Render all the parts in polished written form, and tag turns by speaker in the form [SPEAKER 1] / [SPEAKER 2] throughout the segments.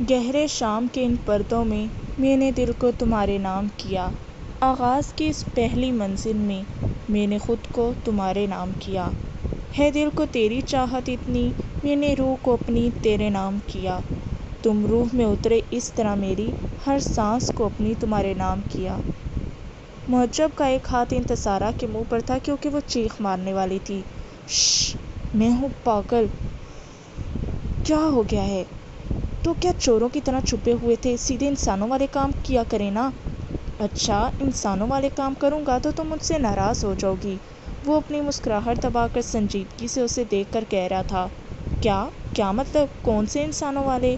[SPEAKER 1] گہرے شام کے ان پردوں میں میں نے دل کو تمہارے نام کیا، آغاز کی اس پہلی منزل میں میں نے خود کو تمہارے نام کیا، ہے دل کو تیری چاہت اتنی میں نے روح کو اپنی تیرے نام کیا، تم روح میں اترے اس طرح میری ہر سانس کو اپنی تمہارے نام کیا۔ معجب کا ایک ہاتھ انتصارہ کے منہ پر تھا کیونکہ وہ چیخ مارنے والی تھی۔ شش، میں ہوں پاگل، کیا ہو گیا ہے؟ تو کیا چوروں کی طرح چھپے ہوئے تھے؟ سیدھے انسانوں والے کام کیا کرے نا۔ اچھا، انسانوں والے کام کروں گا تو تم مجھ سے ناراض ہو جاؤ گی۔ وہ اپنی مسکراہٹ دبا کر سنجیدگی سے اسے دیکھ کر کہہ رہا تھا۔ کیا مطلب؟ کون سے انسانوں والے؟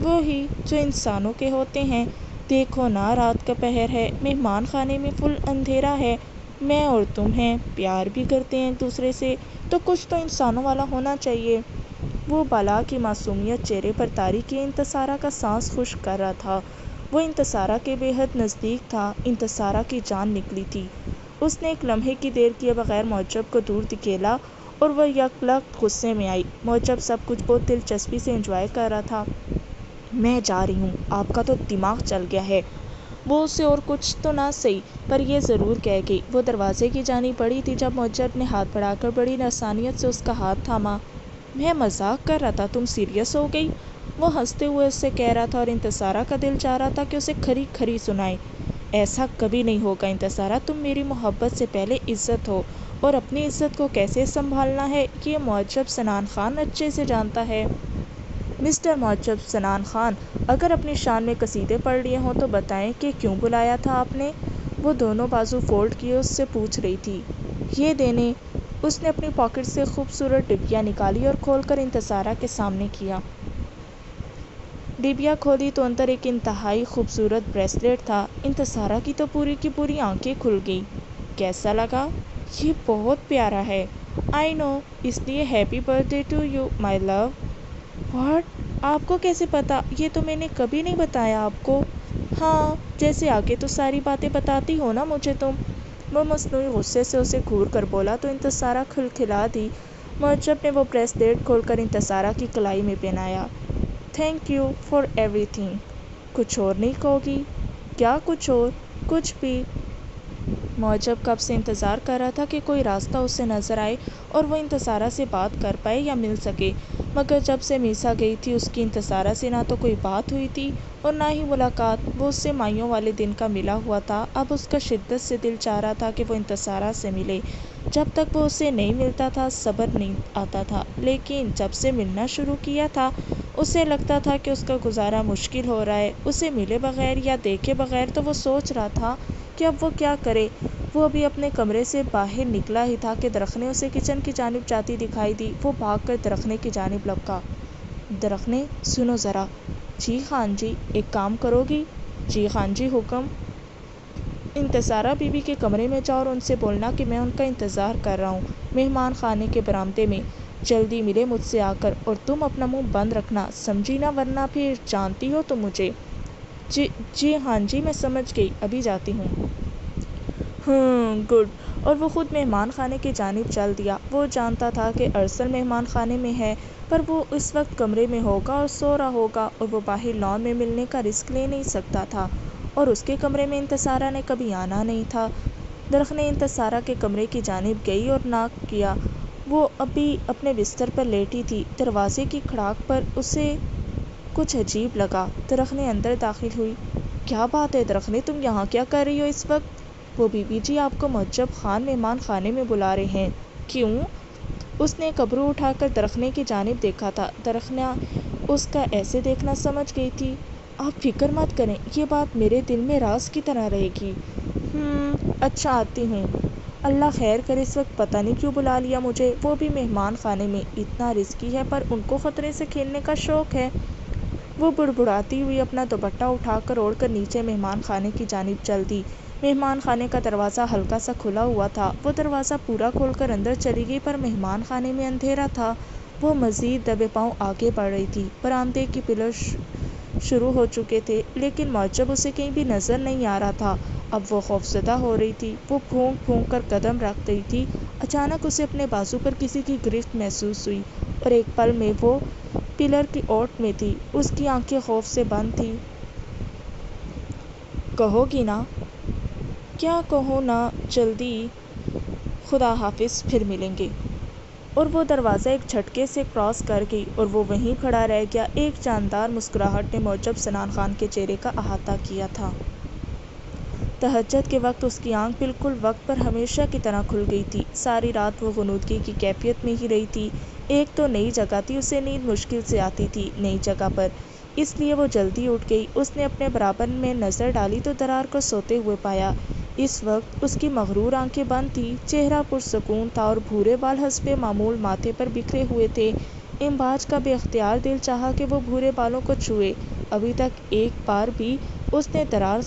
[SPEAKER 1] وہی جو انسانوں کے ہوتے ہیں۔ دیکھو نا، رات کا پہر ہے، مہمان خانے میں فل اندھیرا ہے، میں اور تم ہیں، پیار بھی کرتے ہیں ایک دوسرے سے، تو کچھ تو انسانوں والا ہونا چاہیے۔ وہ بالا کی معصومیت چہرے پر طاری کیے انتصارہ کا سانس خشک کر رہا تھا۔ وہ انتصارہ کے بے حد نزدیک تھا، انتصارہ کی جان نکلی تھی۔ اس نے ایک لمحے کی دیر کیے بغیر معجب کو دور دھکیلا اور وہ یک لخت غصے میں آئی۔ معجب سب کچھ بہت دلچسپی سے انجوائے کر رہا تھا۔ میں جا رہی ہوں، آپ کا تو دماغ چل گیا ہے۔ وہ اسے اور کچھ تو نہ سہی پر یہ ضرور کہہ گئی۔ وہ دروازے کی جانب بڑھی تھی جب معجب نے ہاتھ بڑھا کر بڑی آسانیت سے اس کا ہاتھ تھاما۔ میں مذاق کر رہا تھا، تم سیریس ہو گئی؟ وہ ہنستے ہوئے اس سے کہہ رہا تھا اور انتصارہ کا دل چاہ رہا تھا کہ اسے کھری کھری سنائے۔ ایسا کبھی نہیں ہوگا انتصارہ، تم میری محبت سے پہلے عزت ہو، اور اپنی عزت کو کیسے سنبھالنا ہے یہ معجب سنان خان اچھے سے جانتا ہے۔ مسٹر معجب سنان خان، اگر اپنی شان میں قصیدے پڑھ لیے ہوں تو بتائیں کہ کیوں بلایا تھا آپ نے؟ وہ دونوں بازو فولڈ کیے اس سے پوچھ رہی تھی۔ یہ دینے۔ اس نے اپنی پاکٹ سے خوبصورت ڈبیا نکالی اور کھول کر انتصارہ کے سامنے کیا۔ ڈبیا کھولی تو اندر ایک انتہائی خوبصورت بریسلیٹ تھا۔ انتصارہ کی تو پوری کی پوری آنکھیں کھل گئیں۔ کیسا لگا؟ یہ بہت پیارا ہے۔ آئی نو، اس لیے happy birth day to my love what. واٹ؟ آپ کو کیسے پتا؟ یہ تو میں نے کبھی نہیں بتایا آپ کو۔ ہاں، جیسے آگے تو ساری باتیں بتاتی ہو نا مجھے تم۔ وہ مصنوعی غصے سے اسے گھور کر بولا تو انتصارہ کھلکھلا دی۔ معجب نے وہ بریسلیٹ کھول کر انتصارہ کی کلائی میں پہنایا۔ Thank you for everything. کچھ اور نہیں کہو گی؟ کیا کچھ اور؟ کچھ بھی۔ معجب کب سے انتظار کر رہا تھا کہ کوئی راستہ اسے نظر آئے اور وہ انتصارہ سے بات کر پائے یا مل سکے، مگر جب سے میسا گئی تھی اس کی انتصارہ سے نہ تو کوئی بات ہوئی تھی اور نہ ہی ملاقات۔ وہ اس سے مائیوں والے دن کا ملا ہوا تھا، اب اس کا شدت سے دل چاہ رہا تھا کہ وہ انتصارہ سے ملے۔ جب تک وہ اسے نہیں ملتا تھا صبر نہیں آتا تھا، لیکن جب سے ملنا شروع کیا تھا اسے لگتا تھا کہ اس کا گزارا مشکل ہو رہا ہے۔ اسے ملے بغیر یا دیکھے بغیر تو وہ سوچ رہا تھا کہ اب وہ کیا کرے۔ وہ ابھی اپنے کمرے سے باہر نکلا ہی تھا کہ درخنے اسے کچن کی جانب جاتی دکھائی دی۔ وہ بھاگ کر درخنے کی جانب لپکا۔ درخنے، سنو ذرا۔ جی خان جی، ایک کام کرو گی؟ جی خان جی، حکم۔ انتصارہ بی بی کے کمرے میں جاؤ اور ان سے بولنا کہ میں ان کا انتظار کر رہا ہوں مہمان خانے کے برآمدے میں۔ جلدی ملے مجھ سے آ کر، اور تم اپنا منہ بند رکھنا، سمجھی نا، ورنہ پھر جانتی ہو تم مجھے۔ جی ہاں جی، میں سمجھ گئی، ابھی جاتی ہوں۔ گڈ۔ اور وہ خود مہمان خانے کی جانب چل دیا۔ وہ جانتا تھا کہ ارسل مہمان خانے میں ہے، پر وہ اس وقت کمرے میں ہوگا اور سو رہا ہوگا، اور وہ باہر لان میں ملنے کا رسک لے نہیں سکتا تھا، اور اس کے کمرے میں انتصارہ نے کبھی آنا نہیں تھا۔ درخنے انتصارہ کے کمرے کی جانب گئی اور ناک کیا۔ وہ ابھی اپنے بستر پر لیٹی تھی۔ دروازے کی کھڑاک پر اسے کچھ عجیب لگا۔ درخنے اندر داخل ہوئی۔ کیا بات ہے درخنے، تم یہاں کیا کر رہی ہو اس وقت؟ وہ بی بی جی آپ کو معجب خان مہمان خانے میں بلا رہے ہیں۔ کیوں؟ اس نے ایک ابرو اٹھا کر درخنے کی جانب دیکھا تھا۔ درخنے اس کا ایسے دیکھنا سمجھ گئی تھی۔ آپ فکر مت کریں، یہ بات میرے دل میں راز کی طرح رہے گی۔ اچھا، آتی ہوں۔ اللہ خیر کرے، اس وقت پتہ نہیں کیوں بلا لیا مجھے، وہ بھی مہمان خانے میں، اتنا رسکی ہے، پر ان کو خطرے سے کھیلنے کا شوق ہے۔ وہ بڑبڑاتی ہوئی اپنا دوپٹہ اٹھا کر اوڑھ کر نیچے مہمان خانے کی جانب چل دی۔ مہمان خانے کا دروازہ ہلکا سا کھلا ہوا تھا۔ وہ دروازہ پورا کھول کر اندر چلی گئی، پر مہمان خانے میں اندھیرا تھا۔ وہ مزید دبے پاؤں آگے بڑھ رہی تھی۔ برآمدے کے پلر شروع ہو چکے تھے، لیکن معجب اسے کہیں بھی نظر نہیں آ رہا تھا۔ اب وہ خوفزدہ ہو رہی تھی۔ وہ پھونک پھونک کر قدم رکھ رہی تھی۔ اچانک اسے اپنے بازو پر کسی کی گرفت محسوس ہوئی، اور ایک پل میں وہ پلر کی اوٹ میں تھی، اس کی آنکھیں خوف سے بند تھیں۔ کہو گی نا؟ کیا کہوں نا، جلدی، خدا حافظ، پھر ملیں گے۔ اور وہ دروازہ ایک جھٹکے سے کراس کر گئی اور وہ وہیں کھڑا رہ گیا۔ ایک جاندار مسکراہٹ نے معجب سنان خان کے چہرے کا احاطہ کیا تھا۔ تہجد کے وقت اس کی آنکھ بالکل وقت پر ہمیشہ کی طرح کھل گئی تھی۔ ساری رات وہ غنودگی کی کیفیت میں ہی رہی تھی۔ ایک تو نئی جگہ تھی، اسے نیند مشکل سے آتی تھی نئی جگہ پر، اس لیے وہ جلدی اٹھ گئی۔ اس نے اپنے برابر میں نظر ڈالی تو درار کو سوتے ہوئے پایا۔ اس وقت اس کی مغرور آنکھیں بند تھیں، چہرہ پرسکون تھا اور بھورے بال حسب معمول ماتھے پر بکھرے ہوئے تھے۔ امباج کا بے اختیار دل چاہا کہ وہ بھورے بالوں کو چھوئے۔ ابھی تک ایک بار بھی اس نے درار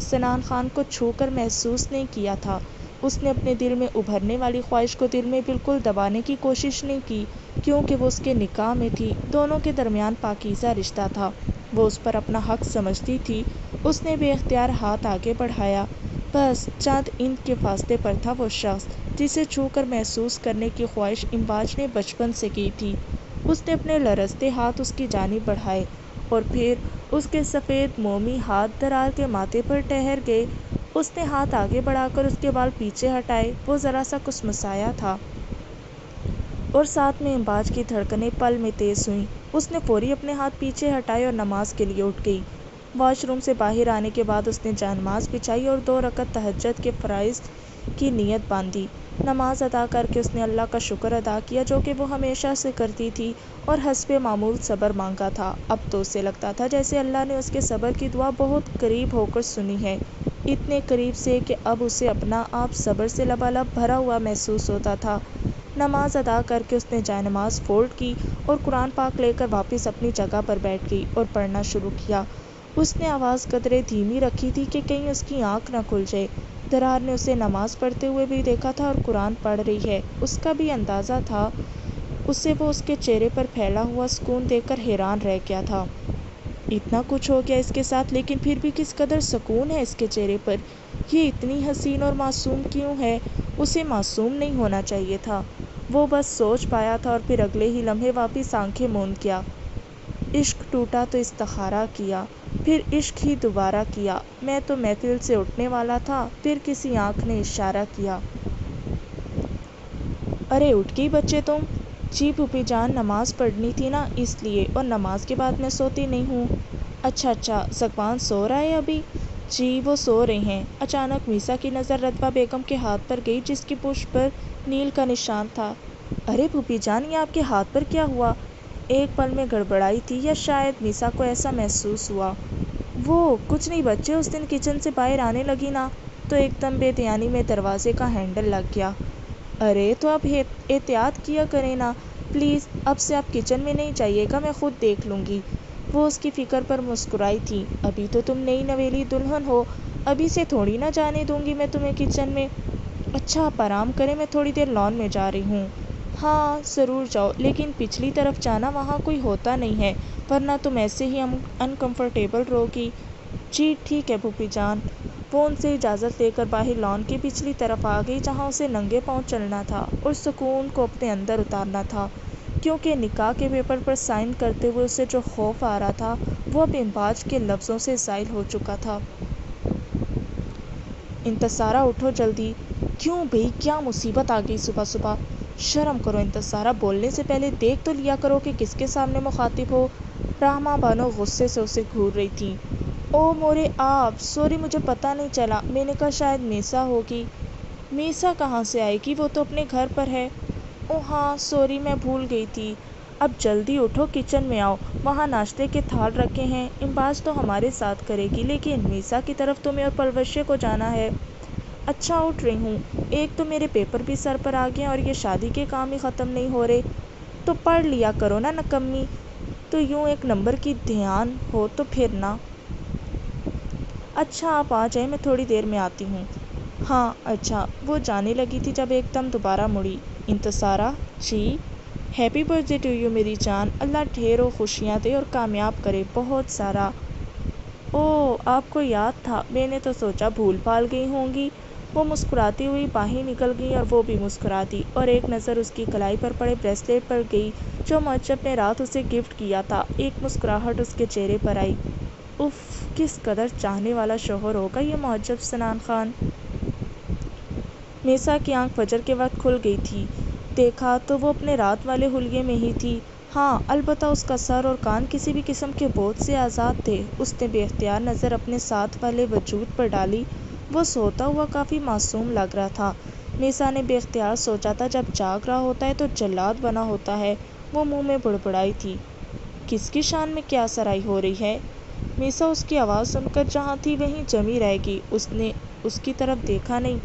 [SPEAKER 1] سنان خان کو چھو کر محسوس نہیں کیا تھا۔ اس نے اپنے دل میں ابھرنے والی خواہش کو دل میں بالکل دبانے کی کوشش نہیں کی، کیونکہ وہ اس کے نکاح میں تھی، دونوں کے درمیان پاکیزہ رشتہ تھا، وہ اس پر اپنا حق سمجھتی تھی۔ اس نے بے اختیار ہاتھ آگے بڑھایا، بس چند انچ کے فاصلے پر تھا وہ شخص جسے چھو کر محسوس کرنے کی خواہش امباج نے بچپن سے کی تھی۔ اس نے اپنے لرزتے ہاتھ اس کی جانب بڑھائے اور پھر اس کے سفید مومی ہاتھ درار کے ماتھے پر ٹھہر گئے۔ اس نے ہاتھ آگے بڑھا کر اس کے بال پیچھے ہٹائے۔ وہ ذرا سا کسمسایا تھا اور ساتھ میں امباج کی دھڑکنیں پل میں تیز ہوئیں۔ اس نے فوری اپنے ہاتھ پیچھے ہٹائے اور نماز کے لیے اٹھ گئی۔ واش روم سے باہر آنے کے بعد اس نے جانماز بچھائی اور 2 رکعت تہجد کے فرائض کی نیت باندھی۔ نماز ادا کر کے اس نے اللہ کا شکر ادا کیا، جو کہ وہ ہمیشہ سے کرتی تھی، اور حسب معمول صبر مانگا تھا۔ اب تو اسے لگتا تھا جیسے اللہ نے اس کے صبر کی دعا بہت قریب ہو کر سنی ہے، اتنے قریب سے کہ اب اسے اپنا آپ صبر سے لبالب بھرا ہوا محسوس ہوتا تھا۔ نماز ادا کر کے اس نے جائنماز فولڈ کی اور قرآن پاک لے کر واپس اپنی جگہ پر بیٹھ گئی اور پڑھنا شروع کیا۔ اس نے آواز قدرے دھیمی رکھی تھی کہ کہیں اس کی آنکھ نہ کھل جائے۔ درار نے اسے نماز پڑھتے ہوئے بھی دیکھا تھا اور قرآن پڑھ رہی ہے، اس کا بھی اندازہ تھا۔ اسے وہ اس کے چہرے پر پھیلا ہوا سکون دیکھ کر حیران رہ گیا تھا۔ اتنا کچھ ہو گیا اس کے ساتھ، لیکن پھر بھی کس قدر سکون ہے اس کے چہرے پر۔ یہ اتنی حسین اور معصوم کیوں ہے؟ اسے معصوم نہیں ہونا چاہیے تھا، وہ بس سوچ پایا تھا اور پھر اگلے ہی لمحے واپس آنکھیں موند گیا۔ عشق ٹوٹا تو استخارہ کیا، پھر عشق ہی دوبارہ کیا، میں تو محفل سے اٹھنے والا تھا، پھر کسی آنکھ نے اشارہ کیا۔ ارے اٹھ گئی بچے تم؟ جی پھوپھی جان، نماز پڑھنی تھی نا، اس لیے، اور نماز کے بعد میں سوتی نہیں ہوں۔ اچھا، ذکوان سو رہا ہے ابھی؟ جی وہ سو رہے ہیں۔ اچانک میسا کی نظر رتبہ بیگم کے ہاتھ پر گئی، جس کی پشت پر نیل کا نشان تھا۔ ارے پھوپھی جان، یہ آپ کے ہاتھ پر کیا ہوا؟ ایک پل میں گڑبڑائی تھی، یا شاید میسا کو ایسا محسوس ہوا۔ وہ کچھ نہیں بچے، اس دن کچن سے باہر آنے لگی نا تو ایک دم بے دھیانی میں دروازے کا ہینڈل لگ گیا۔ ارے تو اب احتیاط کیا کریں نا پلیز، اب سے آپ کچن میں نہیں جائیے گا، میں خود دیکھ لوں گی۔ وہ اس کی فکر پر مسکرائی تھی۔ ابھی تو تم نئی نویلی دلہن ہو، ابھی سے تھوڑی نہ جانے دوں گی میں تمہیں کچن میں۔ اچھا آپ آرام کریں، میں تھوڑی دیر لان میں جا رہی ہوں۔ ہاں ضرور جاؤ، لیکن پچھلی طرف جانا، وہاں کوئی ہوتا نہیں ہے، ورنہ تم ایسے ہی انکمفرٹیبل رہو گی۔ جی ٹھیک ہے پھوپھی جان۔ وہ ان سے اجازت لے کر باہر لان کی پچھلی طرف آ گئی، جہاں اسے ننگے پاؤں چلنا تھا اور سکون کو اپنے اندر اتارنا تھا، کیونکہ نکاح کے پیپر پر سائن کرتے ہوئے اسے جو خوف آ رہا تھا وہ اب امباج کے لفظوں سے زائل ہو چکا تھا۔ انتصارہ اٹھو جلدی۔ کیوں بھئی، کیا مصیبت آ گئی صبح صبح؟ شرم کرو انتصارہ، بولنے سے پہلے دیکھ تو لیا کرو کہ کس کے سامنے مخاطب ہو۔ رحمہ بانو غصے سے اسے گھور رہی تھی۔ او مورے آپ، سوری مجھے پتہ نہیں چلا، میں نے کہا شاید میسا ہوگی۔ میسا کہاں سے آئے گی، وہ تو اپنے گھر پر ہے۔ او ہاں سوری، میں بھول گئی تھی۔ اب جلدی اٹھو، کچن میں آؤ، وہاں ناشتے کے تھال رکھے ہیں، امباج تو ہمارے ساتھ کرے گی، لیکن میسا کی طرف تمہیں اور پلوشے کو جانا ہے۔ اچھا اٹھ رہی ہوں، ایک تو میرے پیپر بھی سر پر آ گئے اور یہ شادی کے کام ہی ختم نہیں ہو رہے، تو پڑھ لیا کرو نا نکمی، تو یوں ایک نمبر کی دھیان ہو تو پھر نا۔ اچھا آپ آ جائیں، میں تھوڑی دیر میں آتی ہوں۔ ہاں اچھا۔ وہ جانے لگی تھی جب ایک دم دوبارہ مڑی۔ انتصارہ جی؟ Happy birth day to you میری جان، اللہ ڈھیروں خوشیاں دے اور کامیاب کرے، بہت سارا۔ او آپ کو یاد تھا، میں نے تو سوچا بھول بھال گئی ہوں گی۔ وہ مسکراتی ہوئی باہر نکل گئی اور وہ بھی مسکرا دی، اور ایک نظر اس کی کلائی پر پڑے بریسلیٹ پر گئی جو معجب نے رات اسے گفٹ کیا تھا۔ ایک مسکراہٹ اس کے چہرے پر آئی۔ اف، کس قدر چاہنے والا شوہر ہوگا یہ معجب سنان خان۔ میسا کی آنکھ فجر کے وقت کھل گئی تھی۔ دیکھا تو وہ اپنے رات والے حلیے میں ہی تھی۔ ہاں، البتہ اس کا سر اور کان کسی بھی قسم کے بوجھ سے آزاد تھے۔ اس نے بے اختیار نظر اپنے ساتھ والے وجود پر ڈالی۔ وہ سوتا ہوا کافی معصوم لگ رہا تھا۔ میسا نے بے اختیار سوچا تھا، جب جاگ رہا ہوتا ہے تو جلاد بنا ہوتا ہے۔ وہ منہ میں بڑبڑائی تھی، کس کی شان میں کیا سرائی ہو رہی ہے؟ میسا اس کی آواز سن کر جہاں تھی وہیں جمی رہ گئی۔ اس نے اس کی طرف دیکھا نہیں۔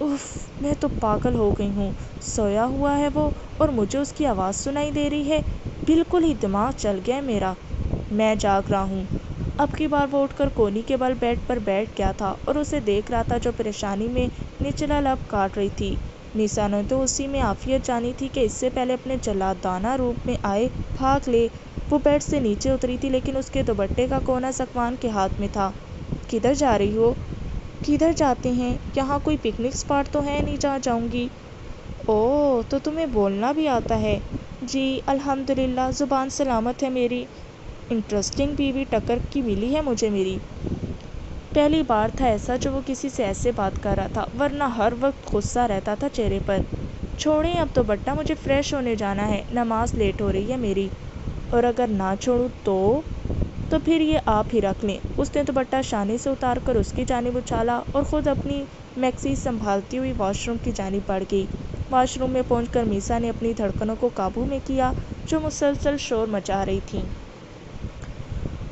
[SPEAKER 1] اف، میں تو پاگل ہو گئی ہوں۔ سویا ہوا ہے وہ اور مجھے اس کی آواز سنائی دے رہی ہے۔ بالکل ہی دماغ چل گیا ہے میرا۔ میں جاگ رہا ہوں۔ اب کی بار وہ اٹھ کر کونی کے بل بیڈ پر بیٹھ گیا تھا اور اسے دیکھ رہا تھا جو پریشانی میں نچلا لب کاٹ رہی تھی۔ میسا نے تو اسی میں عافیت جانی تھی کہ اس سے پہلے اپنے جلادانہ روپ میں آئے بھاگ لے۔ وہ بیڈ سے نیچے اتری تھی لیکن اس کے دوپٹے کا کونا ذکوان کے ہاتھ میں تھا۔ کدھر جا رہی ہو؟ کدھر جاتے ہیں؟ یہاں کوئی پکنک اسپاٹ تو ہے نہیں جہاں جاؤں گی؟ اوہ، تو تمہیں بولنا بھی آتا ہے؟ جی الحمدللہ، زبان سلامت ہے میری۔ انٹرسٹنگ بیوی ٹکر کی ملی ہے مجھے میری۔ پہلی بار تھا ایسا جو وہ کسی سے ایسے بات کر رہا تھا، ورنہ ہر وقت غصہ رہتا تھا چہرے پر۔ چھوڑیں اب دوپٹہ، مجھے فریش ہونے جانا ہے، نماز لیٹ ہو رہی ہے میری۔ اور اگر نہ چھوڑوں تو پھر یہ آپ ہی رکھ لیں۔ اس نے دوپٹہ شانے سے اتار کر اس کی جانب اچھالا اور خود اپنی میکسی سنبھالتی ہوئی واش روم کی جانب بڑھ گئی۔ واش روم میں پہنچ کر میسا نے اپنی دھڑکنوں کو قابو میں کیا جو مسلسل شور مچا رہی تھیں۔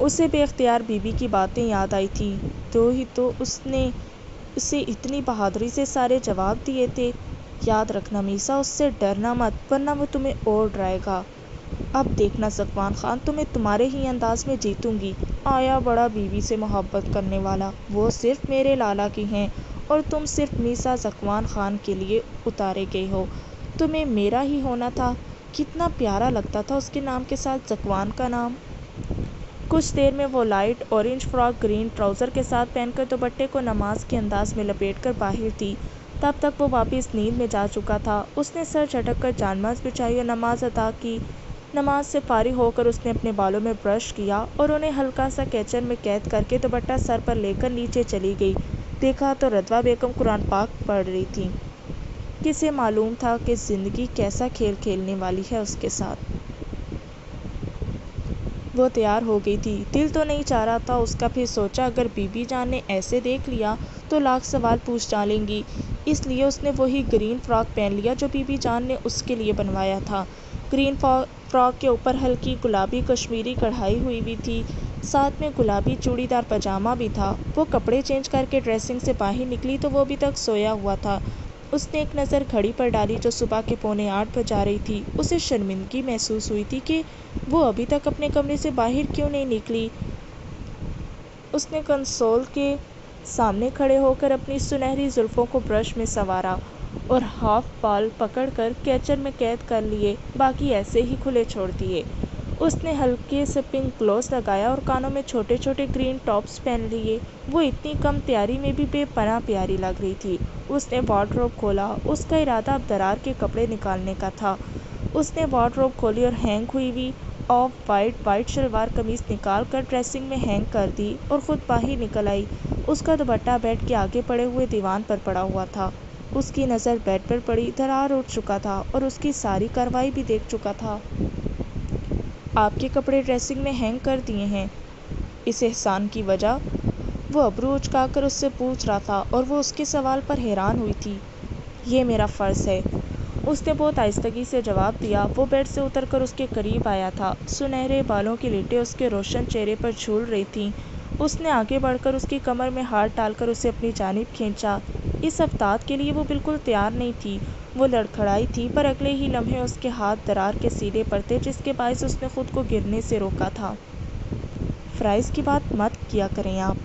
[SPEAKER 1] اسے بے اختیار بی بی کی باتیں یاد آئی تھیں۔ تو ہی تو اس نے اسے اتنی بہادری سے سارے جواب دیے تھے۔ یاد رکھنا میسا، اس سے ڈرنا مت ورنہ وہ تمہیں اور ڈرائے گا۔ اب دیکھنا ذکوان خان، تمہیں تمہارے ہی انداز میں جیتوں گی۔ آیا بڑا بیوی سے محبت کرنے والا، وہ صرف میرے لالا کی ہیں اور تم صرف میسا ذکوان خان کے لیے اتارے گئے ہو۔ تمہیں میرا ہی ہونا تھا۔ کتنا پیارا لگتا تھا اس کے نام کے ساتھ ذکوان کا نام۔ کچھ دیر میں وہ light orange frock green trouser کے ساتھ پہن کر دوپٹے کو نماز کے انداز میں لپیٹ کر باہر تھی۔ تب تک وہ واپس نیند میں جا چکا تھا۔ اس نے سر جھٹک کر جانماز بچھائی اور نماز ادا کی۔ نماز سے فارغ ہو کر اس نے اپنے بالوں میں برش کیا اور انہیں ہلکا سا کیچر میں قید کر کے دوپٹہ سر پر لے کر نیچے چلی گئی۔ دیکھا تو رضویٰ بیگم قرآن پاک پڑھ رہی تھیں۔ کسے معلوم تھا کہ زندگی کیسا کھیل کھیلنے والی ہے اس کے ساتھ۔ وہ تیار ہو گئی تھی۔ دل تو نہیں چاہ رہا تھا اس کا، پھر سوچا اگر بی بی جان نے ایسے دیکھ لیا تو لاکھ سوال پوچھ ڈالیں گی، اس لیے اس نے وہی گرین فراک پہن لیا جو بی بی جان نے اس کے لیے بنوایا تھا۔ گرین فراک کے اوپر ہلکی گلابی کشمیری کڑھائی ہوئی بھی تھی، ساتھ میں گلابی چوڑی دار پاجامہ بھی تھا۔ وہ کپڑے چینج کر کے ڈریسنگ سے باہر نکلی تو وہ ابھی تک سویا ہوا تھا۔ اس نے ایک نظر گھڑی پر ڈالی جو صبح کے 7:45 بجا رہی تھی۔ اسے شرمندگی محسوس ہوئی تھی کہ وہ ابھی تک اپنے کمرے سے باہر کیوں نہیں نکلی۔ اس نے کنسول کے سامنے کھڑے ہو کر اپنی سنہری زلفوں کو برش میں سنوارا اور ہاف بال پکڑ کر کیچر میں قید کر لیے، باقی ایسے ہی کھلے چھوڑ دیے۔ اس نے ہلکے سے پنک گلوز لگایا اور کانوں میں چھوٹے چھوٹے گرین ٹاپس پہن لیے۔ وہ اتنی کم تیاری میں بھی بے پناہ پیاری لگ رہی تھی۔ اس نے وارڈروب کھولا۔ اس کا ارادہ اب درار کے کپڑے نکالنے کا تھا۔ اس نے وارڈروب کھولی اور ہینگ ہوئی ہوئی آف وائٹ شلوار قمیص نکال کر ڈریسنگ میں ہینگ کر دی اور خود باہر نکل آئی۔ اس کا دوپٹہ بیڈ کے آگے پڑے ہوئے دیوان پر پڑا ہوا تھا۔ اس کی نظر بیڈ پر پڑی، درار اٹھ چکا تھا اور اس کی ساری کارروائی بھی دیکھ چکا تھا۔ آپ کے کپڑے ڈریسنگ میں ہینگ کر دیے ہیں، اس احسان کی وجہ؟ وہ ابرو اچکا کر اس سے پوچھ رہا تھا اور وہ اس کے سوال پر حیران ہوئی تھی۔ یہ میرا فرض ہے، اس نے بہت آہستگی سے جواب دیا۔ وہ بیڈ سے اتر کر اس کے قریب آیا تھا۔ سنہرے بالوں کی لٹیں اس کے روشن چہرے پر جھول رہی تھیں۔ اس نے آگے بڑھ کر اس کی کمر میں ہاتھ ڈال کر اسے اپنی جانب کھینچا۔ اس افتاد کے لیے وہ بالکل تیار نہیں تھی۔ وہ لڑکھڑائی تھی پر اگلے ہی لمحے اس کے ہاتھ درار کے سینے پر تھے جس کے باعث اس نے خود کو گرنے سے روکا تھا۔ فرائض کی بات مت کیا کریں آپ۔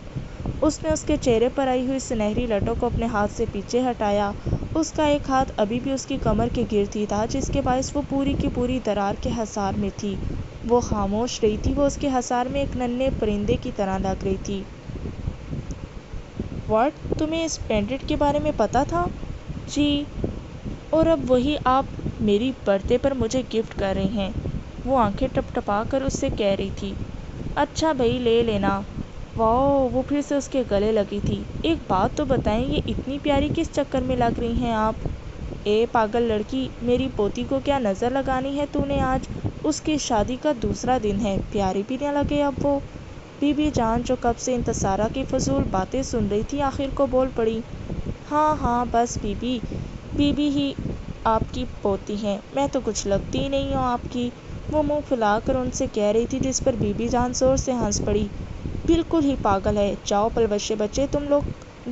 [SPEAKER 1] اس نے اس کے چہرے پر آئی ہوئی سنہری لٹوں کو اپنے ہاتھ سے پیچھے ہٹایا۔ اس کا ایک ہاتھ ابھی بھی اس کی کمر کے گرد ہی تھا جس کے باعث وہ پوری کی پوری درار کے حصار میں تھی۔ وہ خاموش رہی تھی، وہ اس کے حصار میں ایک ننھے پرندے کی طرح لگ رہی تھی۔ واٹ، تمہیں اس پینڈنٹ کے بارے میں پتہ تھا؟ جی، اور اب وہی آپ میری برتھ ڈے پر مجھے گفٹ کر رہی ہیں، وہ آنکھیں ٹپ ٹپا کر اس سے کہہ رہی تھی۔ اچھا بھائی لے لینا۔ واؤ، وہ پھر سے اس کے گلے لگی تھی۔ ایک بات تو بتائیں، یہ اتنی پیاری کس چکر میں لگ رہی ہیں آپ؟ اے پاگل لڑکی، میری پوتی کو کیا نظر لگانی ہے تو نے آج؟ اس کی شادی کا دوسرا دن ہے، پیاری بھی نہ لگے اب وہ؟ بی بی جان جو کب سے انتصارہ کی فضول باتیں سن رہی تھی آخر کو بول پڑی۔ ہاں ہاں بس بی بی ہی آپ کی پوتی ہیں، میں تو کچھ لگتی ہی نہیں ہوں آپ کی، وہ منہ پھلا کر ان سے کہہ رہی تھی، جس پر بی بی جان زور سے ہنس پڑی۔ بالکل ہی پاگل ہے، جاؤ پلوشے بچے تم لوگ،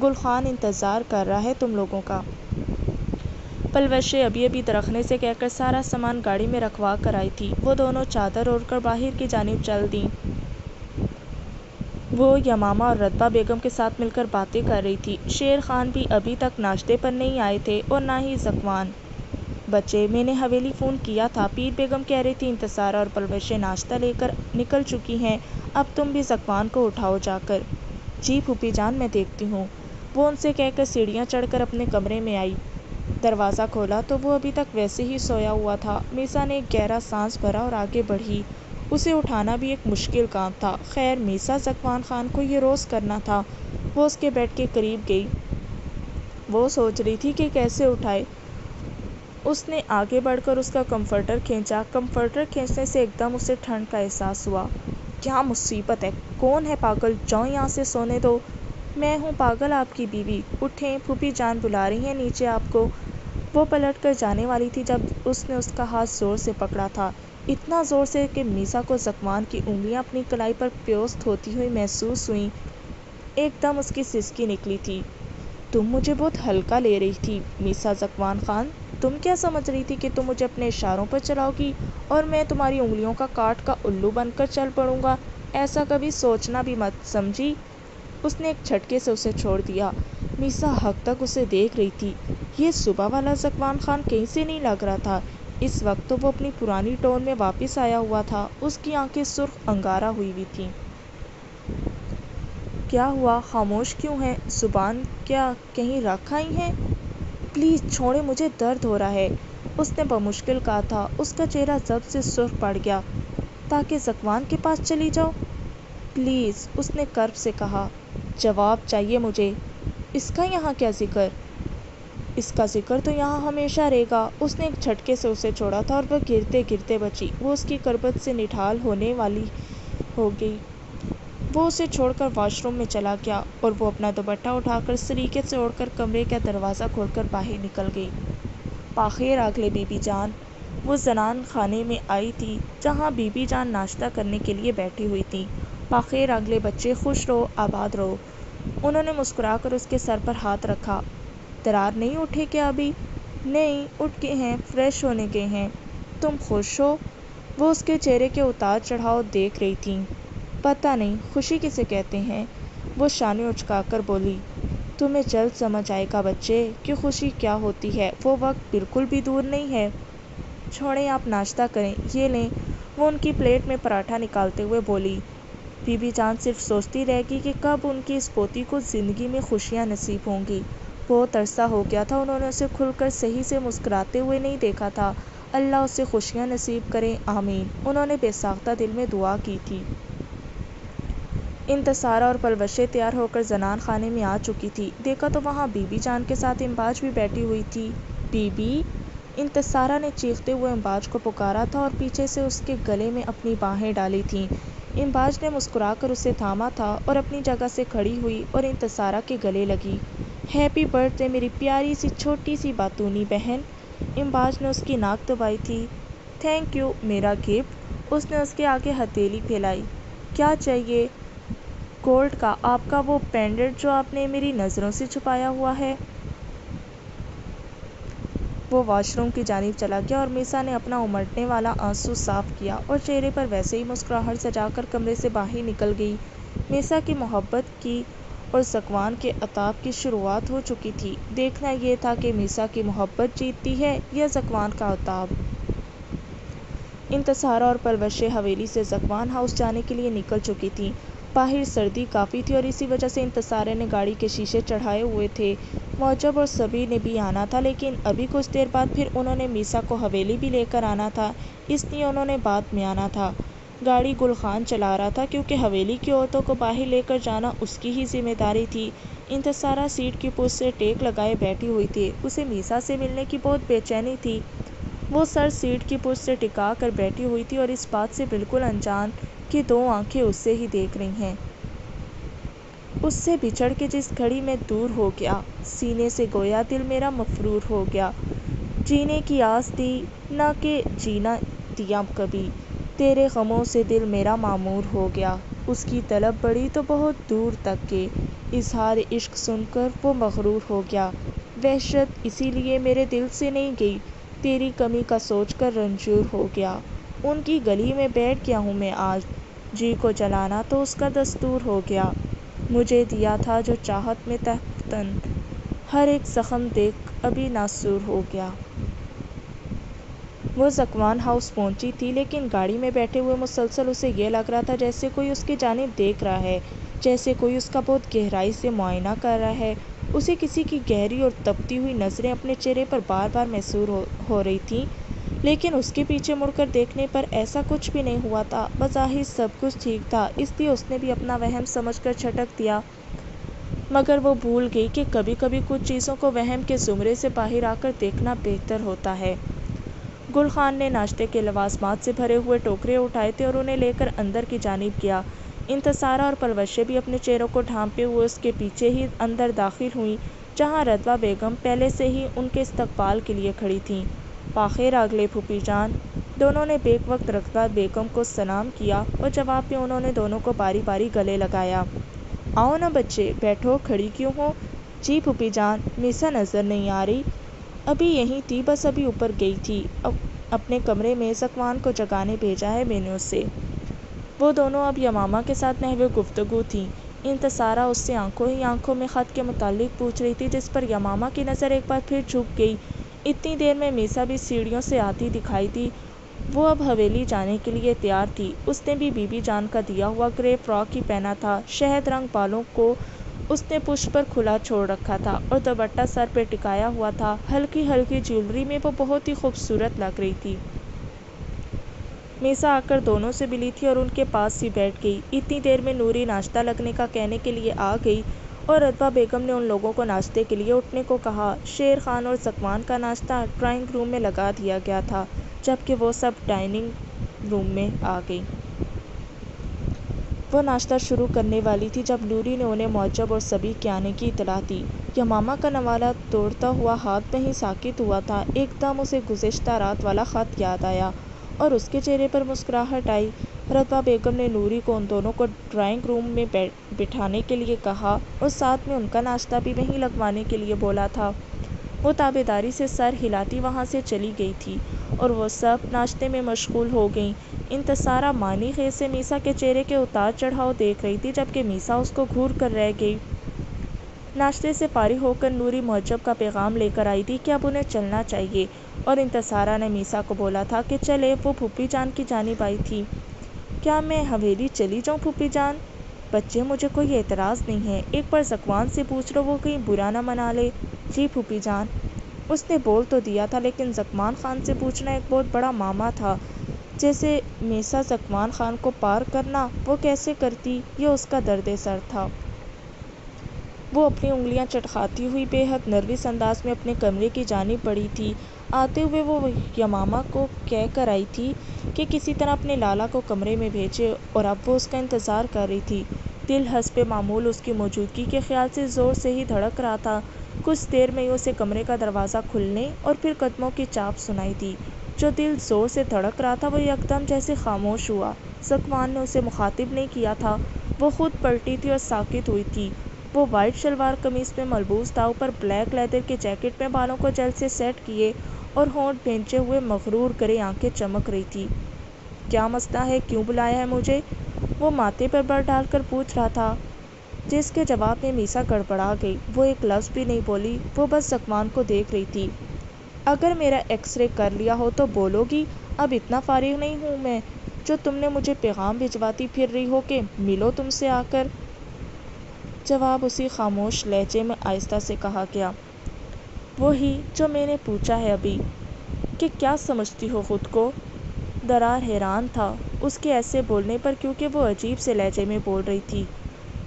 [SPEAKER 1] گل خان انتظار کر رہا ہے تم لوگوں کا۔ پلوشے ابھی درخنے سے کہہ کر سارا سامان گاڑی میں رکھوا کر آئی تھی۔ وہ دونوں چادر اوڑھ کر باہر کی جانب چل دیں۔ وہ یمامہ اور رتبہ بیگم کے ساتھ مل کر باتیں کر رہی تھی۔ شیر خان بھی ابھی تک ناشتے پر نہیں آئے تھے اور نہ ہی ذکوان۔ بچے، میں نے حویلی فون کیا تھا، پیر بیگم کہہ رہی تھی انتصارہ اور پلوشے ناشتہ لے کر نکل چکی ہیں، اب تم بھی ذکوان کو اٹھاؤ جا کر۔ جی پھوپھی جان، میں دیکھتی ہوں، وہ ان سے کہہ کر سیڑھیاں چڑھ کر اپنے کمرے میں آئی۔ دروازہ کھولا تو وہ ابھی تک ویسے ہی سویا ہوا تھا۔ میسا نے ایک گہرا سانس بھرا اور آگے بڑھی، اسے اٹھانا بھی ایک مشکل کام تھا۔ خیر میسا، ذکوان خان کو یہ روز کرنا تھا۔ وہ اس کے بیڈ کے قریب گئی، وہ سوچ رہی تھی کہ کیسے اٹھائے۔ اس نے آگے بڑھ کر اس کا کمفرٹر کھینچا۔ کمفرٹر کھینچنے سے ایک دم اسے ٹھنڈ کا احساس ہوا۔ کیا مصیبت ہے، کون ہے پاگل، جاؤ یہاں سے سونے دو۔ میں ہوں پاگل، آپ کی بیوی، اٹھیں، پھوپھی جان بلا رہی ہیں نیچے آپ کو۔ وہ پلٹ کر جانے والی تھی جب اس نے اس کا ہاتھ زور سے پکڑا تھا، اتنا زور سے کہ میسا کو ذکوان کی انگلیاں اپنی کلائی پر پیوست ہوتی ہوئی محسوس ہوئیں۔ ایک دم اس کی سسکی نکلی تھی۔ تم مجھے بہت ہلکا لے رہی تھی میسا، ذکوان خان، تم کیا سمجھ رہی تھی کہ تم مجھے اپنے اشاروں پر چلاؤ گی اور میں تمہاری انگلیوں کا کاٹ کا الو بن کر چل پڑوں گا؟ ایسا کبھی سوچنا بھی مت، سمجھی؟ اس نے ایک جھٹکے سے اسے چھوڑ دیا۔ میسا حق تک اسے دیکھ رہی تھی۔ یہ صبح والا ذکوان خان کہیں سے نہیں لگ رہا تھا، اس وقت تو وہ اپنی پرانی ٹون میں واپس آیا ہوا تھا۔ اس کی آنکھیں سرخ انگارہ ہوئی ہوئی تھیں۔ کیا ہوا، خاموش کیوں ہیں؟ زبان کیا کہیں رکھ آئی ہیں؟ پلیز چھوڑیں، مجھے درد ہو رہا ہے، اس نے بمشکل کہا تھا۔ اس کا چہرہ ضبط سے سرخ پڑ گیا۔ تاکہ ذکوان کے پاس چلی جاؤ؟ پلیز، اس نے کرب سے کہا۔ جواب چاہیے مجھے۔ اس کا یہاں کیا ذکر؟ اس کا ذکر تو یہاں ہمیشہ رہے گا۔ اس نے ایک جھٹکے سے اسے چھوڑا تھا اور وہ گرتے گرتے بچی۔ وہ اس کی کربت سے نڈھال ہونے والی ہو گئی۔ وہ اسے چھوڑ کر واش روم میں چلا گیا اور وہ اپنا دوپٹہ اٹھا کر سلیقے سے اوڑھ کر کمرے کا دروازہ کھول کر باہر نکل گئی۔ پاخیر اگلے بی بی جان، وہ زنان خانے میں آئی تھی جہاں بی بی جان ناشتہ کرنے کے لیے بیٹھی ہوئی تھیں۔ پاخیر اگلے بچے، خوش رہو آباد رہو۔ انہوں نے مسکرا کر اس کے سر پر ہاتھ رکھا۔ درار نہیں اٹھے کیا ابھی؟ نہیں، اٹھ گئے ہیں، فریش ہونے گئے ہیں۔ تم خوش ہو؟ وہ اس کے چہرے کے اتار چڑھاؤ دیکھ رہی تھیں۔ پتہ نہیں، خوشی کسے کہتے ہیں، وہ شانے اچکا کر بولی۔ تمہیں جلد سمجھ آئے گا بچے کہ خوشی کیا ہوتی ہے، وہ وقت بالکل بھی دور نہیں ہے۔ چھوڑیں، آپ ناشتہ کریں، یہ لیں، وہ ان کی پلیٹ میں پراٹھا نکالتے ہوئے بولی۔ بی بی جان صرف سوچتی رہ گئی کہ کب ان کی اس پوتی کو زندگی میں خوشیاں نصیب ہوں گی۔ بہت عرصہ ہو گیا تھا انہوں نے اسے کھل کر صحیح سے مسکراتے ہوئے نہیں دیکھا تھا۔ اللہ اسے خوشیاں نصیب کرے، آمین، انہوں نے بے ساختہ دل میں دعا کی تھی۔ انتصارہ اور پلوشے تیار ہو کر زنان خانے میں آ چکی تھی۔ دیکھا تو وہاں بی بی جان کے ساتھ امباج بھی بیٹھی ہوئی تھی۔ بی بی، انتصارہ نے چیختے ہوئے امباج کو پکارا تھا اور پیچھے سے اس کے گلے میں اپنی باہیں ڈالی تھیں۔ امباج نے مسکرا کر اسے تھاما تھا اور اپنی جگہ سے کھڑی ہوئی اور انتصارہ کے گلے لگی۔ ہیپی برتھ ڈے میری پیاری سی چھوٹی سی باتونی بہن، امباج نے اس کی ناک دبائی تھی۔ تھینک یو، میرا گفٹ، اس نے اس کے آگے ہتھیلی پھیلائی۔ کیا چاہیے؟ گولڈ کا، آپ کا وہ پینڈنٹ جو آپ نے میری نظروں سے چھپایا ہوا ہے۔ وہ واش روم کی جانب چلا گیا اور میسا نے اپنا امٹنے والا آنسو صاف کیا اور چہرے پر ویسے ہی مسکراہٹ سجا کر کمرے سے باہر نکل گئی۔ میسا کی محبت کی اور ذکوان کے عتاب کی شروعات ہو چکی تھی۔ دیکھنا یہ تھا کہ میسا کی محبت جیتتی ہے یا ذکوان کا عتاب۔ انتصارہ اور پلوشے حویلی سے ذکوان ہاؤس جانے کے لیے نکل چکی تھیں۔ باہر سردی کافی تھی اور اسی وجہ سے انتصارہ نے گاڑی کے شیشے چڑھائے ہوئے تھے۔ معجب اور سبھی نے بھی آنا تھا، لیکن ابھی کچھ دیر بعد پھر انہوں نے میسا کو حویلی بھی لے کر آنا تھا، اس لیے انہوں نے بعد میں آنا تھا۔ گاڑی گل خان چلا رہا تھا کیونکہ حویلی کی عورتوں کو باہر لے کر جانا اس کی ہی ذمہ داری تھی۔ انتصارہ سیٹ کی پشت سے ٹیک لگائے بیٹھی ہوئی تھی، اسے میسا سے ملنے کی بہت بے چینی تھی۔ وہ سر سیٹ کی پشت سے ٹکا کر بیٹھی ہوئی تھی اور اس بات سے بالکل انجان کہ دو آنکھیں اسے ہی دیکھ رہی ہیں۔ اس سے بچھڑ کے جس گھڑی میں دور ہو گیا، سینے سے گویا دل میرا مفرور ہو گیا۔ جینے کی آس دی نہ کہ جینا دیا کبھی، تیرے غموں سے دل میرا معمور ہو گیا۔ اس کی طلب بڑھی تو بہت دور تک کے، اظہار عشق سن کر وہ مغرور ہو گیا۔ وحشت اسی لیے میرے دل سے نہیں گئی، تیری کمی کا سوچ کر رنجور ہو گیا۔ ان کی گلی میں بیٹھ گیا ہوں میں آج، جی کو جلانا تو اس کا دستور ہو گیا۔ مجھے دیا تھا جو چاہت میں تفتن، ہر ایک زخم دیکھ ابھی ناسور ہو گیا۔ وہ زکوان ہاؤس پہنچی تھی، لیکن گاڑی میں بیٹھے ہوئے مسلسل اسے یہ لگ رہا تھا جیسے کوئی اس کی جانب دیکھ رہا ہے، جیسے کوئی اس کا بہت گہرائی سے معائنہ کر رہا ہے۔ اسے کسی کی گہری اور تپتی ہوئی نظریں اپنے چہرے پر بار بار محسوس ہو رہی تھیں، لیکن اس کے پیچھے مڑ کر دیکھنے پر ایسا کچھ بھی نہیں ہوا تھا۔ بظاہر سب کچھ ٹھیک تھا، اس لیے اس نے بھی اپنا وہم سمجھ کر جھٹک دیا، مگر وہ بھول گئی کہ کبھی کبھی کچھ چیزوں کو وہم کے زمرے سے باہر آ کر دیکھنا بہتر ہوتا ہے۔ گل خان نے ناشتے کے لوازمات سے بھرے ہوئے ٹوکرے اٹھائے تھے اور انہیں لے کر اندر کی جانب گیا۔ انتصارہ اور پلوشیں بھی اپنے چہروں کو ڈھانپے ہوئے اس کے پیچھے ہی اندر داخل ہوئیں، جہاں رتبہ بیگم پہلے سے ہی ان کے استقبال کے لیے کھڑی تھیں۔ "پاخیر اگلے پھوپھی جان"، دونوں نے بیک وقت رتبہ بیگم کو سلام کیا اور جواب میں انہوں نے دونوں کو باری باری گلے لگایا۔ "آؤ نا بچے، بیٹھو، کھڑی کیوں ہو"۔ "جی پھوپھی جان"۔ "میسا نظر نہیں آ رہی"۔ "ابھی یہیں تھی، بس ابھی اوپر گئی تھی، اپنے کمرے میں زکوان کو جگانے بھیجا ہے میں نے اسے"۔ وہ دونوں اب یمامہ کے ساتھ محو گفتگو تھیں۔ انتصارہ اس سے آنکھوں ہی آنکھوں میں خط کے متعلق پوچھ رہی تھی، جس پر یمامہ کی نظر ایک بار پھر جھک گئی۔ اتنی دیر میں میسا بھی سیڑھیوں سے آتی دکھائی دی۔ وہ اب حویلی جانے کے لیے تیار تھی۔ اس نے بھی بی بی جان کا دیا ہوا گرے فراک ہی پہنا تھا، شہد رنگ بالوں کو اس نے پشت پر کھلا چھوڑ رکھا تھا اور دوپٹہ سر پہ ٹکایا ہوا تھا۔ ہلکی ہلکی جیولری میں وہ بہت ہی خوبصورت لگ رہی تھی۔ میسا آ کر دونوں سے ملی تھی اور ان کے پاس ہی بیٹھ گئی۔ اتنی دیر میں نوری ناشتہ لگنے کا کہنے کے لیے آ گئی اور رتبہ بیگم نے ان لوگوں کو ناشتے کے لیے اٹھنے کو کہا۔ شیر خان اور زکوان کا ناشتہ ڈرائنگ روم میں لگا دیا گیا تھا، جبکہ وہ سب ڈائننگ روم میں آ گئیں۔ وہ ناشتہ شروع کرنے والی تھی جب نوری نے انہیں معجب اور سبی کے آنے کی اطلاع دی۔ یمامہ کا نوالہ توڑتا ہوا ہاتھ میں ہی ساکت ہوا تھا۔ ایک دم اسے گزشتہ رات والا خط یاد آیا اور اس کے چہرے پر مسکراہٹ آئی۔ رتبہ بیگم نے نوری کو ان دونوں کو ڈرائنگ روم میں بٹھانے کے لیے کہا اور ساتھ میں ان کا ناشتہ بھی وہیں لگوانے کے لیے بولا تھا۔ وہ تابعداری سے سر ہلاتی وہاں سے چلی گئی تھی اور وہ سب ناشتے میں مشغول ہو گئیں۔ انتصارہ معنی خیز سے میسا کے چہرے کے اتار چڑھاؤ دیکھ رہی تھی، جبکہ میسا اس کو گھور کر رہ گئی۔ ناشتے سے فارغ ہو کر نوری معجب کا پیغام لے کر آئی تھی کہ اب انہیں چلنا چاہیے، اور انتصارہ نے میسا کو بولا تھا کہ چلے۔ وہ پھوپھی جان کی جانب آئی تھی۔ "کیا میں حویلی چلی جاؤں پھوپھی جان"؟ "بچے، مجھے کوئی اعتراض نہیں ہے، ایک بار زکوان سے پوچھ لو، وہ کہیں برا نہ منا لے"۔ "جی پھوپھی جان"۔ اس نے بول تو دیا تھا، لیکن زکوان خان سے پوچھنا ایک بہت بڑا معامہ تھا۔ جیسے میسا زکوان خان کو پار کرنا، وہ کیسے کرتی، یہ اس کا درد سر تھا۔ وہ اپنی انگلیاں چٹکاتی ہوئی بے حد نروس انداز میں اپنے کمرے کی جانب بڑھی تھی۔ آتے ہوئے وہ یمامہ کو کہہ کر آئی تھی کہ کسی طرح اپنے لالا کو کمرے میں بھیجے، اور اب وہ اس کا انتظار کر رہی تھی۔ دل حسب معمول اس کی موجودگی کے خیال سے زور سے ہی دھڑک رہا تھا۔ کچھ دیر میں ہی اسے کمرے کا دروازہ کھلنے اور پھر قدموں کی چاپ سنائی دی۔ جو دل زور سے دھڑک رہا تھا وہ یکدم جیسے خاموش ہوا۔ زکوان نے اسے مخاطب نہیں کیا تھا، وہ خود پلٹی تھی اور ساکت ہوئی تھی۔ وہ وائٹ شلوار قمیص میں ملبوس تھا، اوپر بلیک لیدر کے جیکٹ میں بالوں کو جیل سے سیٹ کیے اور ہونٹ بھینچے ہوئے مغرور گرے آنکھیں چمک رہی تھی۔ "کیا مسئلہ ہے، کیوں بلایا ہے مجھے"؟ وہ ماتھے پر بر ڈال کر پوچھ رہا تھا، جس کے جواب میں میسا گڑبڑا گئی۔ وہ ایک لفظ بھی نہیں بولی، وہ بس زکوان کو دیکھ رہی تھی۔ "اگر میرا ایکس رے کر لیا ہو تو بولو گی، اب اتنا فارغ نہیں ہوں میں"۔ جو تم نے مجھے پیغام بھجواتی پھر رہی ہو کہ ملو تم سے آ کر؟ جواب اسی خاموش لہجے میں آہستہ سے کہا گیا، وہی جو میں نے پوچھا ہے ابھی، کہ کیا سمجھتی ہو خود کو؟ درار حیران تھا اس کے ایسے بولنے پر، کیونکہ وہ عجیب سے لہجے میں بول رہی تھی۔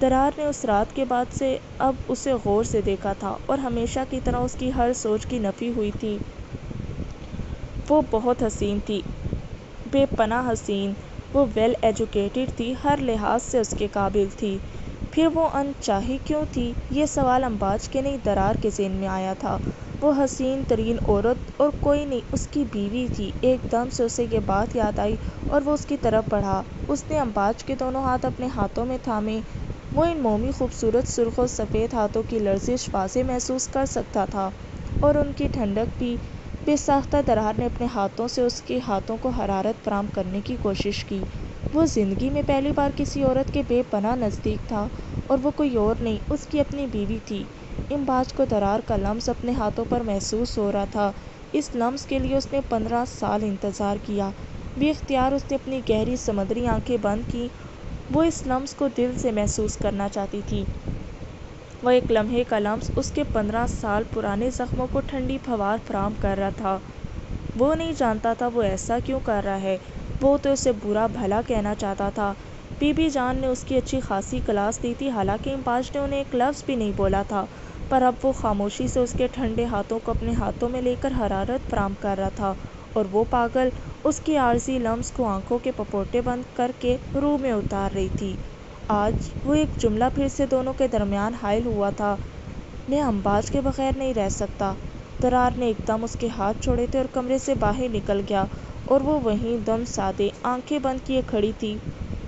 [SPEAKER 1] درار نے اس رات کے بعد سے اب اسے غور سے دیکھا تھا اور ہمیشہ کی طرح اس کی ہر سوچ کی نفی ہوئی تھی۔ وہ بہت حسین تھی، بے پناہ حسین۔ وہ ویل ایجوکیٹڈ تھی، ہر لحاظ سے اس کے قابل تھی۔ پھر وہ ان چاہی کیوں تھی؟ یہ سوال امباج کے نہیں، درار کے ذہن میں آیا تھا۔ وہ حسین ترین عورت اور کوئی نہیں، اس کی بیوی تھی۔ ایک دم سے اسے یہ بات یاد آئی اور وہ اس کی طرف بڑھا۔ اس نے امباج کے دونوں ہاتھ اپنے ہاتھوں میں تھامے۔ وہ ان مومی خوبصورت سرخ و سفید ہاتھوں کی لرزش واضح محسوس کر سکتا تھا اور ان کی ٹھنڈک بھی۔ بے ساختہ درار نے اپنے ہاتھوں سے اس کے ہاتھوں کو حرارت فراہم کرنے کی کوشش کی۔ وہ زندگی میں پہلی بار کسی عورت کے بے پناہ نزدیک تھا، اور وہ کوئی اور نہیں، اس کی اپنی بیوی تھی۔ امباج کو درار کا لمس اپنے ہاتھوں پر محسوس ہو رہا تھا۔ اس لمس کے لیے اس نے 15 سال انتظار کیا۔ بے اختیار اس نے اپنی گہری سمندری آنکھیں بند کیں۔ وہ اس لمس کو دل سے محسوس کرنا چاہتی تھی۔ وہ ایک لمحے کا لمس اس کے 15 سال پرانے زخموں کو ٹھنڈی پھوار فراہم کر رہا تھا۔ وہ نہیں جانتا تھا وہ ایسا کیوں کر رہا ہے، وہ تو اسے برا بھلا کہنا چاہتا تھا۔ بی بی جان نے اس کی اچھی خاصی کلاس دی تھی، حالانکہ امباج نے انہیں ایک لفظ بھی نہیں بولا تھا، پر اب وہ خاموشی سے اس کے ٹھنڈے ہاتھوں کو اپنے ہاتھوں میں لے کر حرارت فراہم کر رہا تھا، اور وہ پاگل اس کے عارضی لمس کو آنکھوں کے پپوٹے بند کر کے روح میں اتار رہی تھی۔ آج وہ ایک جملہ پھر سے دونوں کے درمیان حائل ہوا تھا، میں امباج کے بغیر نہیں رہ سکتا۔ درار نے ایک دم اس کے ہاتھ چھوڑے تھے اور کمرے سے باہر نکل گیا، اور وہ وہیں دم سادے آنکھیں بند کیے کھڑی تھی،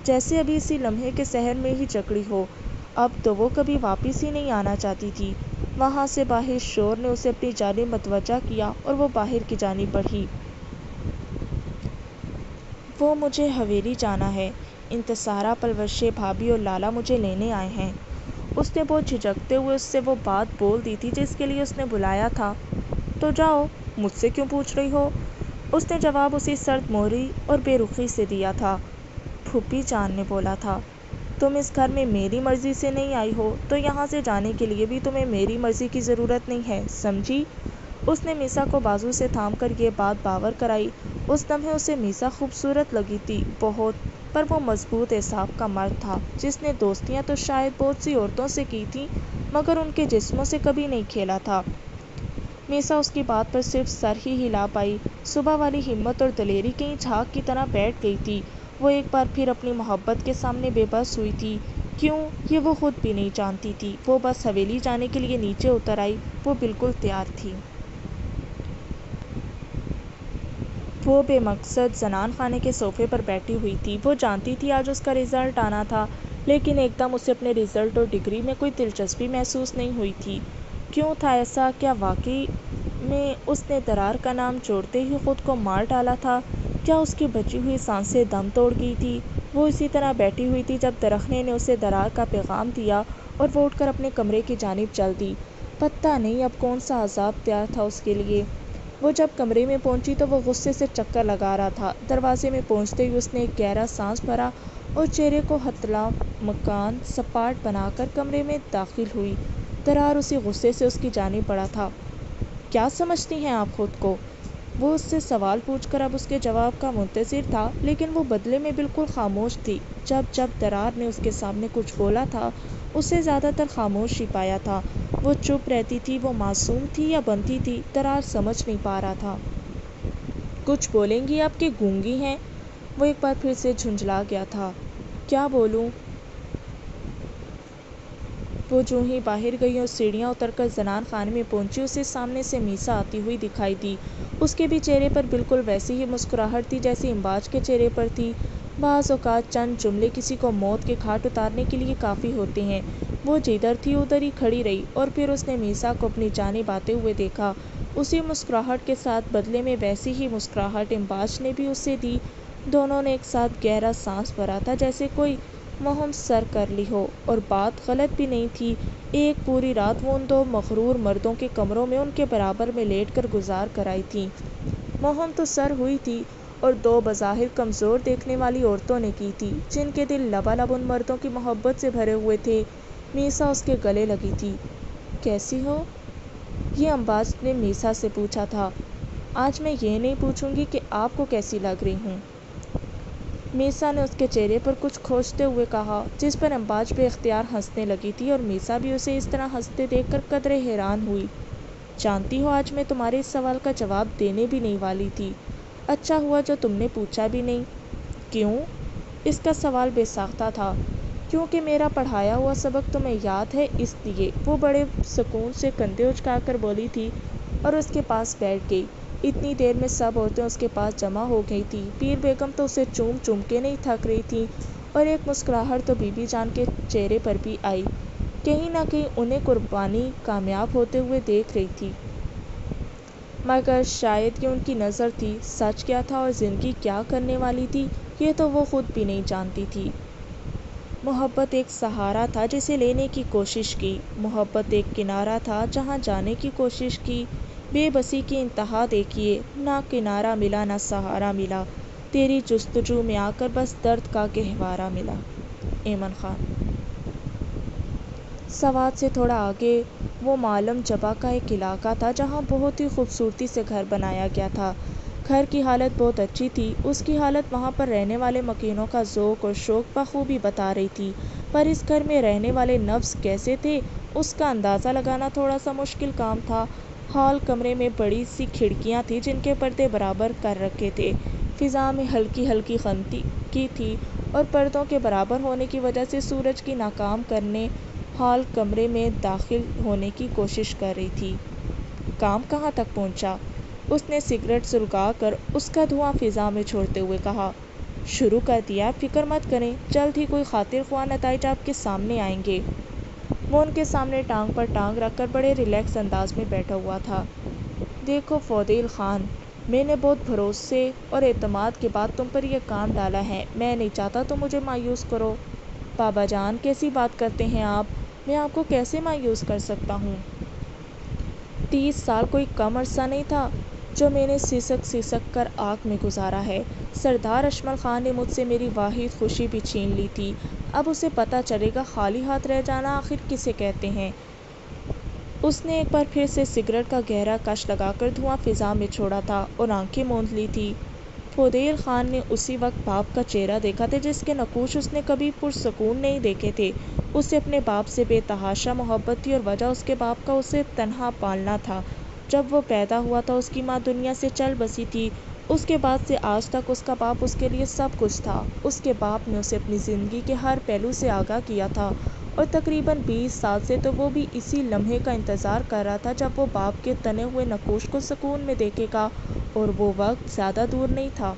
[SPEAKER 1] جیسے ابھی اسی لمحے کے سحر میں ہی جکڑی ہو۔ اب تو وہ کبھی واپس ہی نہیں آنا چاہتی تھی۔ وہاں سے باہر شور نے اسے اپنی جانب متوجہ کیا اور وہ باہر کی جانب بڑھی۔ وہ مجھے حویلی جانا ہے، انتصارہ، پلوشے بھابھی اور لالا مجھے لینے آئے ہیں۔ اس نے بہت جھجکتے ہوئے اس سے وہ بات بول دی تھی جس کے لیے اس نے بلایا تھا۔ تو جاؤ، مجھ سے کیوں پوچھ رہی ہو؟ اس نے جواب اسی سرد مہری اور بے رخی سے دیا تھا۔ پھوپھی جان نے بولا تھا، تم اس گھر میں میری مرضی سے نہیں آئی ہو، تو یہاں سے جانے کے لیے بھی تمہیں میری مرضی کی ضرورت نہیں ہے، سمجھی؟ اس نے میسا کو بازو سے تھام کر یہ بات باور کرائی۔ اس لمحے اسے میسا خوبصورت لگی تھی، بہت، پر وہ مضبوط اعصاب کا مرد تھا جس نے دوستیاں تو شاید بہت سی عورتوں سے کی تھیں، مگر ان کے جسموں سے کبھی نہیں کھیلا تھا۔ میسا اس کی بات پر صرف سر ہی ہلا پائی۔ صبح والی ہمت اور دلیری کہیں جھاگ کی طرح بیٹھ گئی تھی۔ وہ ایک بار پھر اپنی محبت کے سامنے بے بس ہوئی تھی۔ کیوں، یہ وہ خود بھی نہیں جانتی تھی۔ وہ بس حویلی جانے کے لیے نیچے اتر آئی۔ وہ بالکل تیار تھی۔ وہ بے مقصد زنان خانے کے صوفے پر بیٹھی ہوئی تھی۔ وہ جانتی تھی آج اس کا رزلٹ آنا تھا، لیکن ایک دم اسے اپنے رزلٹ اور ڈگری میں کوئی دلچسپی محسوس نہیں ہوئی تھی۔ کیوں تھا ایسا؟ کیا واقعی میں اس نے درار کا نام جوڑتے ہی خود کو مار ڈالا تھا؟ کیا اس کی بچی ہوئی سانسیں دم توڑ گئی تھی؟ وہ اسی طرح بیٹھی ہوئی تھی جب درخنے نے اسے درار کا پیغام دیا اور وہ اٹھ کر اپنے کمرے کی جانب چل دی۔ پتہ نہیں اب کون سا عذاب تیار تھا اس کے لیے۔ وہ جب کمرے میں پہنچی تو وہ غصے سے چکر لگا رہا تھا۔ دروازے میں پہنچتے ہی اس نے ایک گہرا سانس بھرا اور چہرے کو ہتھلا مکان سپاٹ بنا کر کمرے میں داخل ہوئی۔ درار اسی غصے سے اس کی جانب بڑھا تھا۔ کیا سمجھتی ہیں آپ خود کو؟ وہ اس سے سوال پوچھ کر اب اس کے جواب کا منتظر تھا، لیکن وہ بدلے میں بالکل خاموش تھی۔ جب درار نے اس کے سامنے کچھ بولا تھا، اسے زیادہ تر خاموش ہی پایا تھا۔ وہ چپ رہتی تھی، وہ معصوم تھی یا بنتی تھی، درار سمجھ نہیں پا رہا تھا۔ کچھ بولیں گی آپ کہ گونگی ہیں؟ وہ ایک بار پھر سے جھنجھلا گیا تھا۔ کیا بولوں؟ وہ جو ہی باہر گئی اور سیڑھیاں اتر کر زنان خانے میں پہنچی، اسے سامنے سے میسا آتی ہوئی دکھائی دی۔ اس کے بھی چہرے پر بالکل ویسی ہی مسکراہٹ تھی جیسی امباج کے چہرے پر تھی۔ بعض اوقات چند جملے کسی کو موت کے گھاٹ اتارنے کے لیے کافی ہوتے ہیں۔ وہ جدھر تھی ادھر ہی کھڑی رہی اور پھر اس نے میسا کو اپنی جانب آتے ہوئے دیکھا۔ اسی مسکراہٹ کے ساتھ بدلے میں ویسی ہی مسکراہٹ امباج نے بھی اسے دی۔ دونوں نے ایک ساتھ گہرا سانس بھرا تھا، جیسے کوئی مہم سر کر لی ہو، اور بات غلط بھی نہیں تھی۔ ایک پوری رات وہ ان دو مغرور مردوں کے کمروں میں ان کے برابر میں لیٹ کر گزار کر آئی تھی۔ مہم تو سر ہوئی تھی، اور 2 بظاہر کمزور دیکھنے والی عورتوں نے کی تھی، جن کے دل لبالب ان مردوں کی محبت سے بھرے ہوئے تھے۔ میسا اس کے گلے لگی تھی۔ کیسی ہو؟ یہ امباز نے میسا سے پوچھا تھا۔ آج میں یہ نہیں پوچھوں گی کہ آپ کو کیسی لگ رہی ہوں۔ میسا نے اس کے چہرے پر کچھ کھوجتے ہوئے کہا، جس پر امباز بے اختیار ہنسنے لگی تھی اور میسا بھی اسے اس طرح ہنستے دیکھ کر قدرے حیران ہوئی۔ جانتی ہو آج میں تمہارے اس سوال کا جواب دینے بھی نہیں والی تھی۔ اچھا ہوا جو تم نے پوچھا بھی نہیں۔ کیوں؟ اس کا سوال بے ساختہ تھا۔ کیونکہ میرا پڑھایا ہوا سبق تمہیں یاد ہے، اس لیے۔ وہ بڑے سکون سے کندھے اچکا کر بولی تھی اور اس کے پاس بیٹھ گئی۔ اتنی دیر میں سب عورتیں اس کے پاس جمع ہو گئی تھیں۔ پیر بیگم تو اسے چوم چوم کے نہیں تھک رہی تھیں اور ایک مسکراہٹ تو بی بی جان کے چہرے پر بھی آئی۔ کہیں نہ کہیں انہیں قربانی کامیاب ہوتے ہوئے دیکھ رہی تھی۔ مگر شاید یہ ان کی نظر تھی۔ سچ کیا تھا اور زندگی کیا کرنے والی تھی، یہ تو وہ خود بھی نہیں جانتی تھی۔ محبت ایک سہارا تھا جسے لینے کی کوشش کی۔ محبت ایک کنارہ تھا جہاں جانے کی کوشش کی۔ بے بسی کی انتہا دیکھیے، نہ کنارہ ملا نہ سہارا ملا، تیری جستجو میں آ کر بس درد کا گہوارہ ملا۔ ایمن خان۔ سوات سے تھوڑا آگے وہ معلم جبا کا ایک علاقہ تھا جہاں بہت ہی خوبصورتی سے گھر بنایا گیا تھا۔ گھر کی حالت بہت اچھی تھی۔ اس کی حالت وہاں پر رہنے والے مکینوں کا ذوق اور شوق بخوبی بتا رہی تھی، پر اس گھر میں رہنے والے نفس کیسے تھے، اس کا اندازہ لگانا تھوڑا سا مشکل کام تھا۔ ہال کمرے میں بڑی سی کھڑکیاں تھیں جن کے پردے برابر کر رکھے تھے۔ فضا میں ہلکی ہلکی خنکی تھی اور پردوں کے برابر ہونے کی وجہ سے سورج کی ناکام کرنیں ہال کمرے میں داخل ہونے کی کوشش کر رہی تھی۔ کام کہاں تک پہنچا؟ اس نے سگریٹ سلگا کر اس کا دھواں فضا میں چھوڑتے ہوئے کہا۔ شروع کر دیا، فکر مت کریں، جلد ہی کوئی خاطر خواہ نتائج آپ کے سامنے آئیں گے۔ وہ ان کے سامنے ٹانگ پر ٹانگ رکھ کر بڑے ریلیکس انداز میں بیٹھا ہوا تھا۔ دیکھو فضیل خان، میں نے بہت بھروسے اور اعتماد کے بعد تم پر یہ کام ڈالا ہے۔ میں نہیں چاہتا تم مجھے مایوس کرو۔ بابا جان، کیسی بات کرتے ہیں آپ؟ میں آپ کو کیسے مایوس کر سکتا ہوں؟ 30 سال کوئی کم عرصہ نہیں تھا جو میں نے سسک سسک کر آگ میں گزارا ہے۔ سردار اشمل خان نے مجھ سے میری واحد خوشی بھی چھین لی تھی۔ اب اسے پتہ چلے گا خالی ہاتھ رہ جانا آخر کسے کہتے ہیں۔ اس نے ایک بار پھر سے سگریٹ کا گہرا کش لگا کر دھواں فضا میں چھوڑا تھا اور آنکھیں موند لی تھی۔ فضیل خان نے اسی وقت باپ کا چہرہ دیکھا تھا جس کے نقوش اس نے کبھی پرسکون نہیں دیکھے تھے۔ اسے اپنے باپ سے بے تحاشا محبت تھی اور وجہ اس کے باپ کا اسے تنہا پالنا تھا۔ جب وہ پیدا ہوا تھا اس کی ماں دنیا سے چل بسی تھی۔ اس کے بعد سے آج تک اس کا باپ اس کے لیے سب کچھ تھا۔ اس کے باپ نے اسے اپنی زندگی کے ہر پہلو سے آگاہ کیا تھا اور تقریباً 20 سال سے تو وہ بھی اسی لمحے کا انتظار کر رہا تھا جب وہ باپ کے تنے ہوئے نقوش کو سکون میں دیکھے گا، اور وہ وقت زیادہ دور نہیں تھا۔